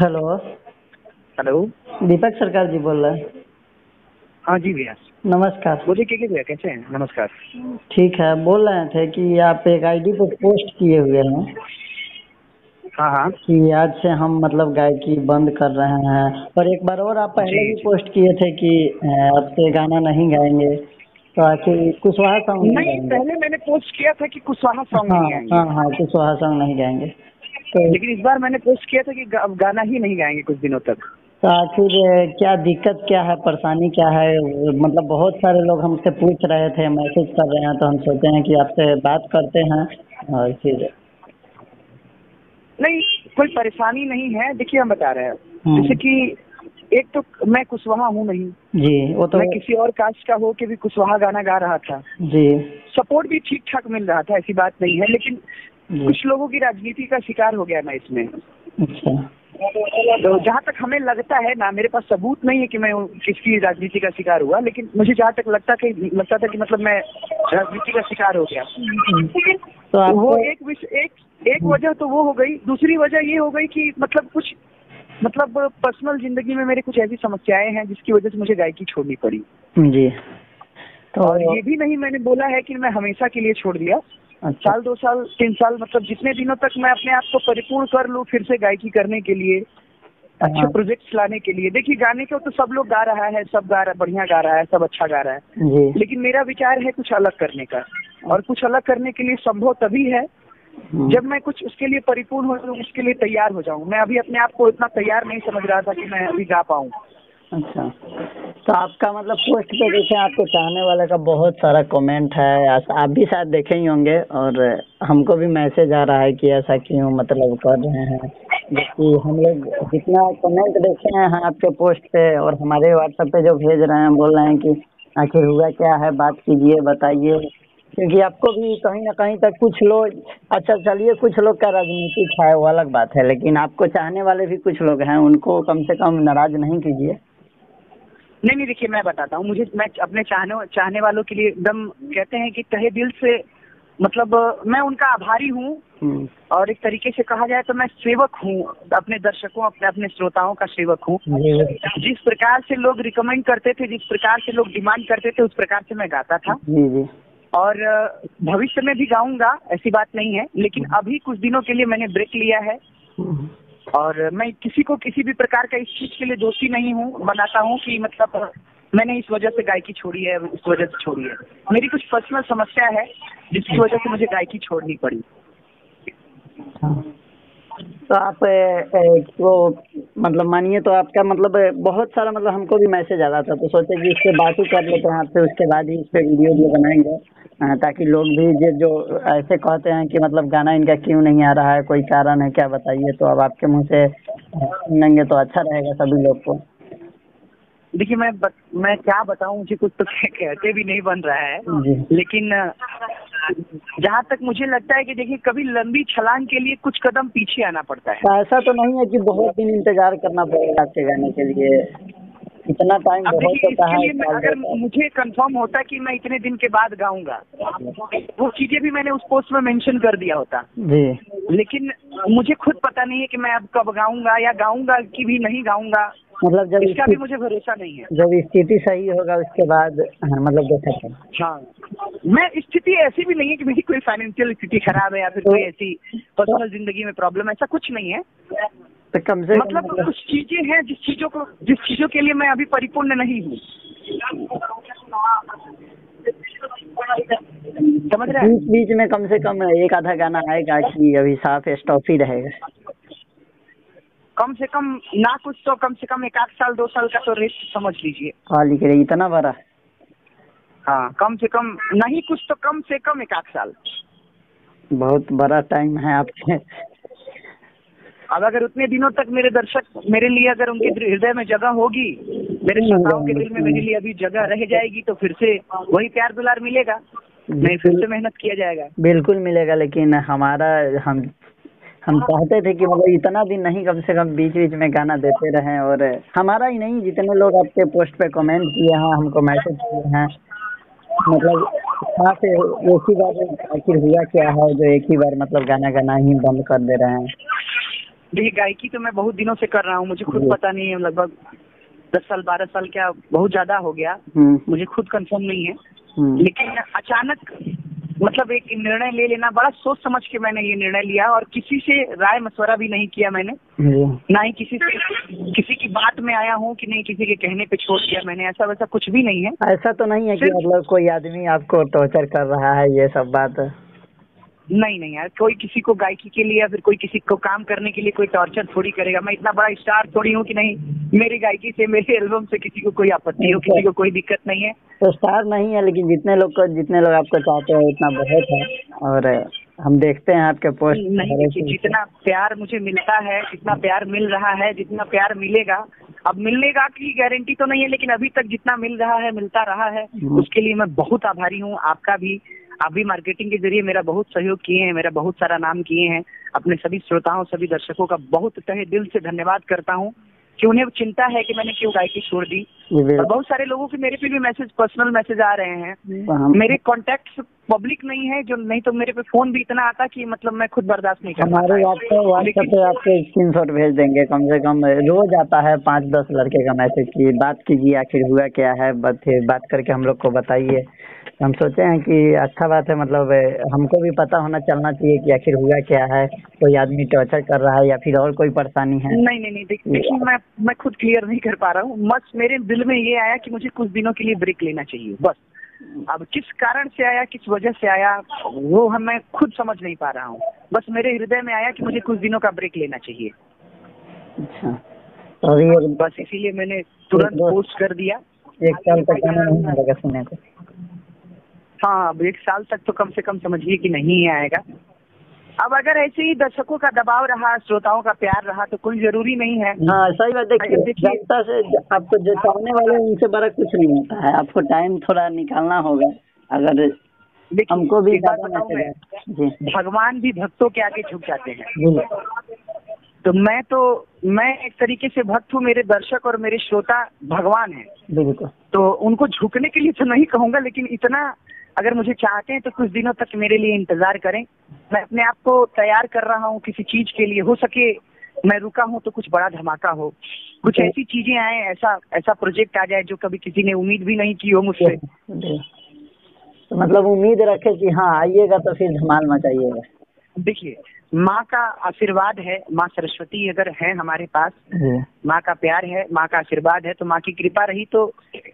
Hello. Hello. दीपक सरकार जी बोल रहे हैं? हाँ जी भैया। नमस्कार। बोलिए के भैया, कैसे हैं? नमस्कार। ठीक है, बोल रहे थे कि आप एक आईडी पे पोस्ट किए हुए हैं हाँ हाँ कि आज से हम मतलब गायकी बंद कर रहे हैं, और एक बार और आप जी पहले भी जी। पोस्ट किए थे कि अब से गाना नहीं गाएंगे, तो आखिर कुशवाहा सॉन्ग नहीं नहीं, गाएंगे? पहले मैंने पोस्ट किया था कि कुशवाहा सॉन्ग हाँ नहीं गाएंगे, हाँ हाँ, कुशवाहा सॉन्ग नहीं गाएंगे। तो लेकिन इस बार मैंने पोस्ट किया था कि गाना ही नहीं गाएंगे कुछ दिनों तक। तो आखिर क्या दिक्कत, क्या है, परेशानी क्या है? मतलब बहुत सारे लोग हमसे पूछ रहे थे, मैसेज कर रहे हैं, तो हम सोचे हैं कि आपसे बात करते हैं। और फिर नहीं, कोई परेशानी नहीं है। देखिए, हम बता रहे हैं, जैसे कि एक तो मैं कुशवाहा हूँ नहीं, जी, वो तो मैं किसी और कास्ट का हो के भी कुशवाहा गाना गा रहा था। जी सपोर्ट भी ठीक ठाक मिल रहा था, ऐसी बात नहीं है, लेकिन जी। कुछ लोगों की राजनीति का शिकार हो गया मैं इसमें। अच्छा। तो जहाँ तक हमें लगता है ना, मेरे पास सबूत नहीं है कि मैं किसकी राजनीति का शिकार हुआ, लेकिन मुझे जहाँ तक लगता था कि मतलब मैं राजनीति का शिकार हो गया। तो वो आपको एक वजह तो वो हो गई। दूसरी वजह ये हो गई कि मतलब कुछ मतलब पर्सनल जिंदगी में मेरे कुछ ऐसी समस्याएं हैं जिसकी वजह से मुझे गायकी छोड़नी पड़ी। जी, तो और ये भी नहीं मैंने बोला है कि मैं हमेशा के लिए छोड़ दिया। अच्छा साल 2 साल 3 साल, मतलब जितने दिनों तक मैं अपने आप को परिपूर्ण कर लूँ फिर से गायकी करने के लिए, अच्छे हाँ प्रोजेक्ट्स लाने के लिए। देखिए, गाने को तो सब लोग गा रहा है, सब गा रहा, बढ़िया गा रहा है, सब अच्छा गा रहा है, जी। लेकिन मेरा विचार है कुछ अलग करने का। और कुछ अलग करने के लिए संभव तभी है जब मैं कुछ उसके लिए परिपूर्ण हो जाऊँ, उसके लिए तैयार हो जाऊँ। मैं अभी अपने आप को इतना तैयार नहीं समझ रहा था कि मैं अभी गा पाऊँ। अच्छा, तो आपका मतलब पोस्ट पे देखें, आपको चाहने वाले का बहुत सारा कमेंट है, आप भी शायद देखे ही होंगे, और हमको भी मैसेज आ रहा है कि ऐसा क्यों मतलब कर रहे हैं। जबकि हम लोग जितना कमेंट देखे हैं आपके पोस्ट पे, और हमारे व्हाट्सएप पे जो भेज रहे हैं, बोल रहे हैं कि आखिर हुआ क्या है, बात कीजिए, बताइए। क्योंकि आपको भी कहीं ना कहीं तक कुछ लोग, अच्छा चलिए, कुछ लोग का राजनीतिक है वो अलग बात है, लेकिन आपको चाहने वाले भी कुछ लोग हैं, उनको कम से कम नाराज नहीं कीजिए। नहीं नहीं, देखिए, मैं बताता हूँ। मैं अपने चाहने वालों के लिए एकदम, कहते हैं कि तहे दिल से, मतलब मैं उनका आभारी हूँ। और एक तरीके से कहा जाए तो मैं सेवक हूँ, अपने दर्शकों, अपने श्रोताओं का सेवक हूँ। जिस प्रकार से लोग रिकमेंड करते थे, जिस प्रकार से लोग डिमांड करते थे, उस प्रकार से मैं गाता था। जी जी। और भविष्य में भी गाऊंगा, ऐसी बात नहीं है, लेकिन अभी कुछ दिनों के लिए मैंने ब्रेक लिया है। और मैं किसी को किसी भी प्रकार का इस चीज के लिए दोषी नहीं हूँ, बनाता हूँ कि मतलब मैंने इस वजह से गायकी छोड़ी है, इस वजह से छोड़ी है। मेरी कुछ पर्सनल समस्या है जिसकी वजह से मुझे गायकी छोड़नी पड़ी। तो आप तो मतलब मानिए, तो आपका मतलब बहुत सारा, मतलब हमको भी मैसेज आ रहा था, तो सोचे कि इस पे बात ही कर लेते हैं आपसे, उसके बाद ही इस पे वीडियो बनाएंगे, ताकि लोग भी जो ऐसे कहते हैं कि मतलब गाना इनका क्यों नहीं आ रहा है, कोई कारण है क्या, बताइए। तो अब आपके मुंह से सुनेंगे तो अच्छा रहेगा सभी लोग को। देखिए, मैं क्या बताऊं, मुझे कुछ तो कहते भी नहीं बन रहा है, जी। लेकिन जहाँ तक मुझे लगता है कि देखिए, कभी लंबी छलांग के लिए कुछ कदम पीछे आना पड़ता है। तो ऐसा तो नहीं है कि बहुत दिन इंतजार करना पड़ेगा आपके गाने के लिए? इतना टाइम अब बहुत देखिए, होता इसके है, लिए साल अगर 2 साल। मुझे कंफर्म होता कि मैं इतने दिन के बाद गाऊंगा, वो चीजें भी मैंने उस पोस्ट में मेंशन कर दिया होता। जी। लेकिन मुझे खुद पता नहीं है कि मैं अब कब गाऊंगा, या गाऊंगा कि भी नहीं गाऊंगा, मतलब इसका भी मुझे भरोसा नहीं है। जब स्थिति सही होगा उसके बाद, हाँ, मतलब देखा था। हाँ, मैं स्थिति ऐसी भी नहीं है कि मेरी कोई फाइनेंशियल स्थिति खराब है या फिर कोई ऐसी पर्सनल जिंदगी में प्रॉब्लम, ऐसा कुछ नहीं है। तो कम से कम मतलब कुछ चीजें हैं जिस चीजों के लिए मैं अभी परिपूर्ण नहीं हूँ। समझ रहे हैं? बीच बीच में कम से कम एक आधा गाना आएगा कि अभी साफ स्टॉप ही रहेगा? कम से कम ना कुछ तो कम से कम 1 आध साल 2 साल का तो रेस्ट समझ लीजिए। हाँ, लिख रही इतना बड़ा? हाँ, कम से कम नहीं कुछ तो कम से कम 1 आध साल। बहुत बड़ा टाइम है आपके। अब अगर उतने दिनों तक मेरे दर्शक मेरे लिए, अगर उनके हृदय में जगह होगी, मेरे श्रोताओं के दिल में मेरे लिए अभी जगह रह जाएगी, तो फिर से वही प्यार दुलार मिलेगा, नहीं फिर से मेहनत किया जाएगा। बिल्कुल मिलेगा, लेकिन हम चाहते थे कि मतलब इतना दिन नहीं, कम से कम बीच बीच में गाना देते रहें, और हमारा ही नहीं, जितने लोग आपके पोस्ट पे कमेंट किए हैं, हमको मैसेज किए हैं, मतलब कहाँ से एक ही बार, आखिर हुआ क्या है जो एक ही बार मतलब गाना गाना ही बंद कर दे रहे हैं? देखिए गायकी तो मैं बहुत दिनों से कर रहा हूँ, मुझे खुद पता नहीं है, लगभग 10 साल 12 साल क्या बहुत ज्यादा हो गया, मुझे खुद कंफर्म नहीं है। लेकिन अचानक मतलब एक निर्णय ले लेना, बड़ा सोच समझ के मैंने ये निर्णय लिया और किसी से राय मशवरा भी नहीं किया मैंने, ना ही किसी की बात में आया हूँ कि नहीं किसी के कहने पे छोड़ दिया मैंने, ऐसा वैसा कुछ भी नहीं है। ऐसा तो नहीं है कि मतलब कोई आदमी आपको टॉर्चर कर रहा है, ये सब बात? नहीं यार, कोई किसी को गायकी के लिए या फिर कोई किसी को काम करने के लिए कोई टॉर्चर थोड़ी करेगा। मैं इतना बड़ा स्टार थोड़ी हूँ कि नहीं मेरी गायकी से, मेरे एल्बम से किसी को कोई आपत्ति हो, किसी को कोई दिक्कत नहीं है। तो स्टार नहीं है, लेकिन जितने लोग आपको चाहते हैं उतना बहुत है, और हम देखते हैं आपके पोस्ट। नहीं, जितना प्यार मुझे मिलता है, जितना प्यार मिल रहा है, जितना प्यार मिलेगा, अब मिलने की गारंटी तो नहीं है, लेकिन अभी तक जितना मिल रहा है, मिलता रहा है, उसके लिए मैं बहुत आभारी हूँ। आपका भी, आप भी मार्केटिंग के जरिए मेरा बहुत सहयोग किए हैं, मेरा बहुत सारा नाम किए हैं। अपने सभी श्रोताओं, सभी दर्शकों का बहुत तहे दिल से धन्यवाद करता हूँ कि उन्हें चिंता है कि मैंने क्यों गायकी छोड़ दी। और बहुत सारे लोगों के मेरे पे भी मैसेज, पर्सनल मैसेज आ रहे हैं। मेरे कॉन्टैक्ट्स पब्लिक नहीं है, जो नहीं तो मेरे पे फोन भी इतना आता कि मतलब मैं खुद बर्दाश्त नहीं कर पाता। हमारे व्हाट्सएप पे आपके स्क्रीनशॉट भेज देंगे, कम से कम रोज आता है 5-10 लड़के का मैसेज की बात कीजिए, आखिर हुआ क्या है, बात करके हम लोग को बताइए। हम सोचे हैं कि अच्छा बात है, मतलब हमको भी पता होना चलना चाहिए कि आखिर हुआ क्या है, कोई आदमी टॉर्चर कर रहा है या फिर और कोई परेशानी है। नहीं, देखिए मैं खुद क्लियर नहीं कर पा रहा हूँ। बस मेरे दिल में ये आया कि मुझे कुछ दिनों के लिए ब्रेक लेना चाहिए, बस। अब किस कारण से आया, किस वजह से आया, वो मैं खुद समझ नहीं पा रहा हूँ। बस मेरे हृदय में आया कि मुझे कुछ दिनों का ब्रेक लेना चाहिए। अच्छा, तो बस इसीलिए मैंने तुरंत पोस्ट कर दिया। 1 साल तक गाना नहीं मिलेगा सुनने को? हाँ, अब 1 साल तक तो कम से कम समझिए कि नहीं आएगा। अब अगर ऐसे ही दर्शकों का दबाव रहा, श्रोताओं का प्यार रहा, तो कोई जरूरी नहीं है। हाँ, सही बात। देखिए, जनता से आपको जो चाहने वाले उनसे बड़ा कुछ नहीं होता है, आपको टाइम थोड़ा निकालना होगा। अगर हमको भी बात बताऊं मैं, भगवान भी भक्तों के आगे झुक जाते हैं। तो मैं एक तरीके से भक्त हूँ, मेरे दर्शक और मेरे श्रोता भगवान हैं। बिल्कुल। तो उनको झुकने के लिए तो नहीं कहूँगा, लेकिन इतना अगर मुझे चाहते हैं तो कुछ दिनों तक मेरे लिए इंतजार करें। मैं अपने आप को तैयार कर रहा हूँ किसी चीज के लिए। हो सके मैं रुका हूँ तो कुछ बड़ा धमाका हो, कुछ ऐसी चीजें आए, ऐसा प्रोजेक्ट आ जाए जो कभी किसी ने उम्मीद भी नहीं की हो मुझसे। तो मतलब उम्मीद रखे कि हाँ आइएगा तो फिर धमाल मचाइएगा। देखिए, माँ का आशीर्वाद है, माँ सरस्वती अगर है हमारे पास, माँ का प्यार है, माँ का आशीर्वाद है, तो माँ की कृपा रही तो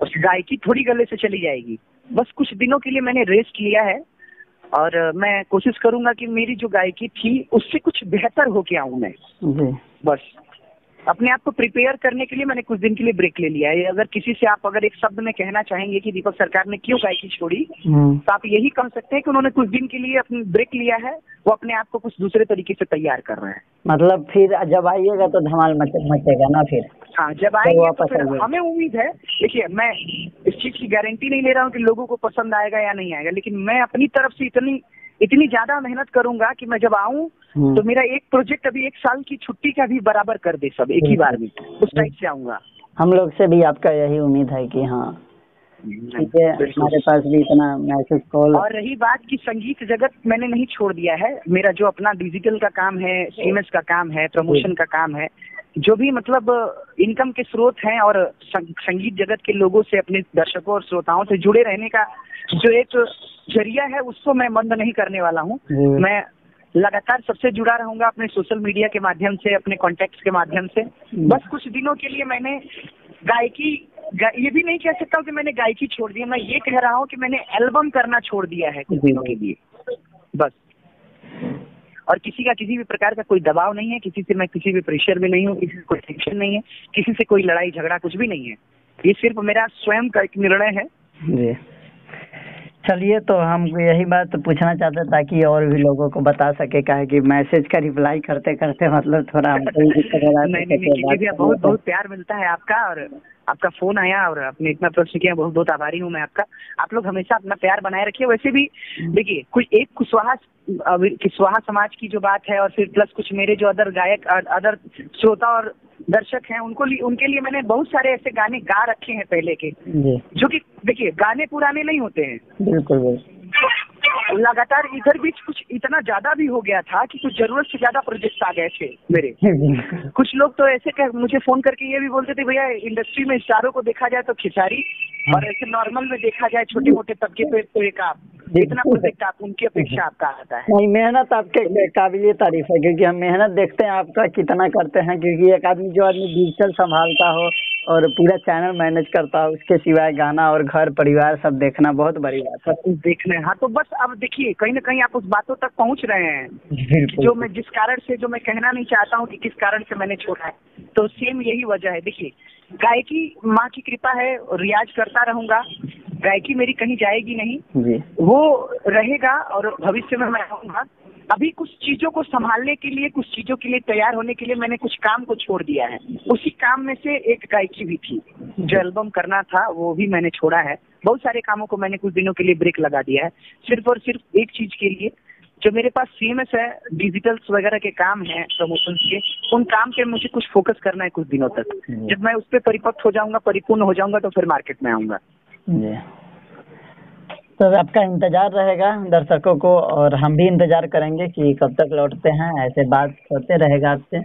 उस गायकी थोड़ी गले से चली जाएगी। बस कुछ दिनों के लिए मैंने रेस्ट लिया है और मैं कोशिश करूंगा कि मेरी जो गायकी थी उससे कुछ बेहतर होके आऊं मैं। बस अपने आप को प्रिपेयर करने के लिए मैंने कुछ दिन के लिए ब्रेक ले लिया है। अगर किसी से आप अगर एक शब्द में कहना चाहेंगे कि दीपक सरकार ने क्यों गायकी छोड़ी, तो आप यही कह सकते हैं कि उन्होंने कुछ दिन के लिए अपनी ब्रेक लिया है, वो अपने आप को कुछ दूसरे तरीके से तैयार कर रहे हैं। मतलब फिर जब आइएगा तो धमाल मचेगा ना फिर? हाँ, जब आएंगे तो फिर हमें उम्मीद है। देखिए, मैं इस चीज की गारंटी नहीं ले रहा हूँ कि लोगों को पसंद आएगा या नहीं आएगा, लेकिन मैं अपनी तरफ से इतनी ज्यादा मेहनत करूंगा कि मैं जब आऊं तो मेरा एक प्रोजेक्ट अभी 1 साल की छुट्टी का भी बराबर कर दे सब एक ही बार में, उस टाइप से आऊंगा। हम लोग से भी आपका यही उम्मीद है कि हाँ ठीक है, हमारे पास भी इतना मैसेज कॉल। और रही बात की संगीत जगत, मैंने नहीं छोड़ दिया है। मेरा जो अपना डिजिटल का काम है, सीएमएस का काम है, प्रमोशन का काम है, जो भी मतलब इनकम के स्रोत हैं और संगीत जगत के लोगों से, अपने दर्शकों और श्रोताओं से जुड़े रहने का जो एक जरिया है, उसको मैं बंद नहीं करने वाला हूँ। मैं लगातार सबसे जुड़ा रहूंगा अपने सोशल मीडिया के माध्यम से, अपने कॉन्टेक्ट्स के माध्यम से। बस कुछ दिनों के लिए मैंने गायकी, ये भी नहीं कह सकता हूँ कि मैंने गायकी छोड़ दी, मैं ये कह रहा हूँ कि मैंने एल्बम करना छोड़ दिया है कुछ दिनों के लिए, बस। और किसी का किसी भी प्रकार का कोई दबाव नहीं है, किसी से मैं किसी भी प्रेशर में नहीं हूँ, किसी से कोई टेंशन नहीं है, किसी से कोई लड़ाई झगड़ा कुछ भी नहीं है। ये सिर्फ मेरा स्वयं का एक निर्णय है। जी, चलिए, तो हम यही बात पूछना चाहते ताकि और भी लोगों को बता सके, क्या है कि मैसेज का रिप्लाई करते करते मतलब थोड़ा हमको भी दिक्कत हो रहा है। नहीं, बहुत बहुत प्यार मिलता है आपका, और आपका फोन आया और आपने इतना प्रश्न किया, बहुत बहुत आभारी हूँ मैं आपका। आप लोग हमेशा अपना प्यार बनाए रखिए। वैसे भी देखिए, कोई एक कुशवाहा समाज की जो बात है, और फिर प्लस कुछ मेरे जो अदर गायक, अदर श्रोता और दर्शक हैं, उनके लिए मैंने बहुत सारे ऐसे गाने गा रखे हैं पहले के, जो कि देखिए गाने पुराने नहीं होते हैं। बिल्कुल। लगातार इधर बीच कुछ इतना ज्यादा भी हो गया था कि कुछ जरूरत से ज्यादा प्रोजेक्ट आ गए थे मेरे। कुछ लोग तो ऐसे मुझे फोन करके ये भी बोलते थे, भैया इंडस्ट्री में स्टारों को देखा जाए तो खिसारी, और ऐसे नॉर्मल में देखा जाए छोटे मोटे तबके पे तो एक आप, इतना प्रोजेक्ट आप उनकी अपेक्षा आपका आता है। नहीं, मेहनत आपके काबिलिए तारीफ है, क्योंकि हम मेहनत देखते हैं आपका कितना करते हैं, क्योंकि एक आदमी जो आदमी डिजिटल संभालता हो और पूरा चैनल मैनेज करता हो, उसके सिवाय गाना और घर परिवार सब देखना बहुत बड़ी बात है। सब कुछ देखना है। हाँ, तो बस अब देखिए कहीं ना कहीं आप उस बातों तक पहुंच रहे हैं जो मैं जिस कारण से, जो मैं कहना नहीं चाहता हूँ कि किस कारण से मैंने छोड़ा है, तो सेम यही वजह है। देखिए गायकी माँ की कृपा है, रियाज करता रहूंगा, गायकी मेरी कहीं जाएगी नहीं जी। वो रहेगा और भविष्य में मैं रहूंगा। अभी कुछ चीजों को संभालने के लिए, कुछ चीजों के लिए तैयार होने के लिए मैंने कुछ काम को छोड़ दिया है। उसी काम में से एक गायकी भी थी, जो एल्बम करना था वो भी मैंने छोड़ा है। बहुत सारे कामों को मैंने कुछ दिनों के लिए ब्रेक लगा दिया है, सिर्फ और सिर्फ एक चीज के लिए, जो मेरे पास सीएमएस है, डिजिटल्स वगैरह के काम हैं प्रमोशंस के, उन काम पे मुझे कुछ फोकस करना है कुछ दिनों तक। जब मैं उस पर परिपक्व हो जाऊंगा, परिपूर्ण हो जाऊंगा, तो फिर मार्केट में आऊंगा। तो आपका इंतजार रहेगा दर्शकों को, और हम भी इंतजार करेंगे कि कब तक लौटते हैं, ऐसे बात करते रहेगा आपसे।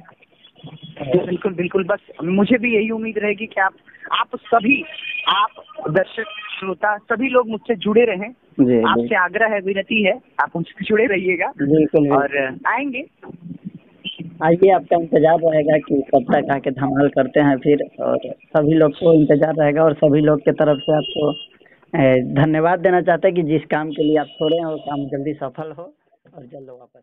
बिल्कुल बिल्कुल, बस मुझे भी यही उम्मीद रहेगी कि आप सभी, आप दर्शक श्रोता सभी लोग मुझसे जुड़े रहें। आपसे आग्रह है, विनती है, आप मुझसे जुड़े रहिएगा। बिल्कुल। और आएंगे, आइए, आपका इंतजार रहेगा कि कब तक आके धमाल करते हैं फिर, और सभी लोग को इंतजार रहेगा, और सभी लोग की तरफ से आपको धन्यवाद देना चाहते हैं कि जिस काम के लिए आप छोड़े हैं वो काम जल्दी सफल हो और जल्द वापस